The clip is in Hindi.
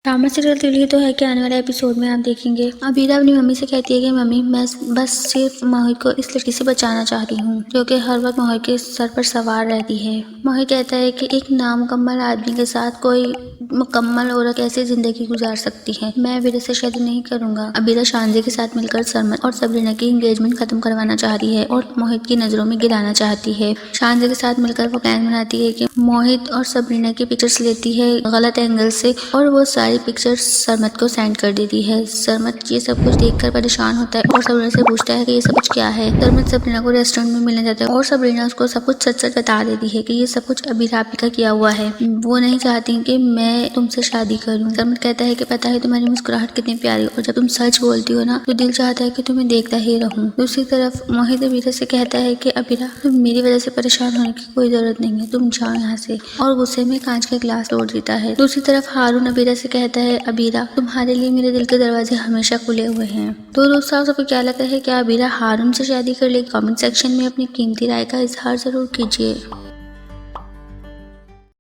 ड्रामा सीरियल दिल्ली तो है कि आने वाले एपिसोड में आप देखेंगे। अबीरा अपनी मम्मी से कहती है कि मम्मी मैं बस सिर्फ मोहित को इस लड़की से बचाना चाहती हूँ जो कि हर वक्त मोहित के सर पर सवार रहती है। मोहित कहता है कि एक नामुकम्मल आदमी के साथ कोई मुकम्मल औरत कैसे जिंदगी गुजार सकती है। मैं अबीरा से शादी नहीं करूंगा। अबीरा शानजी के साथ मिलकर सरमत और सबरीना की एंगेजमेंट खत्म करवाना चाहती है और मोहित की नजरों में गिराना चाहती है। शानजी के साथ मिलकर वो प्लान बनाती है कि मोहित और सबरीना की पिक्चर्स लेती है गलत एंगल से और वो सारी पिक्चर्स सरमत को सेंड कर देती है। सरमत ये सब कुछ देखकर परेशान होता है और सबरीना से पूछता है कि ये सब कुछ क्या है। सरमत सबरीना को रेस्टोरेंट में मिलने जाता है और सबरीना उसको सब कुछ सच सच बता देती है कि ये सब कुछ अबीरा आपी का किया हुआ है। वो नहीं चाहती कि मैं तुमसे शादी करूं। सरमत कहता है कि पता है तुम्हारी मुस्कुराहट कितनी प्यारी और जब तुम सच बोलती हो ना तो दिल चाहता है कि तुम्हें देखता ही रहूं। दूसरी तरफ मोहित अबीरा से कहता है कि अबीरा तुम मेरी वजह से परेशान होने की कोई जरूरत नहीं है, तुम जाओ यहाँ से, और गुस्से में कांच का गिलास तोड़ देता है। दूसरी तरफ हारून अबीरा से कहता है अबीरा तुम्हारे लिए मेरे दिल के दरवाजे हमेशा खुले हुए हैं। तो दोस्तों आपको क्या लगता है, क्या अबीरा हारून से शादी कर ले? कमेंट सेक्शन में अपनी कीमती राय का इजहार जरूर कीजिए।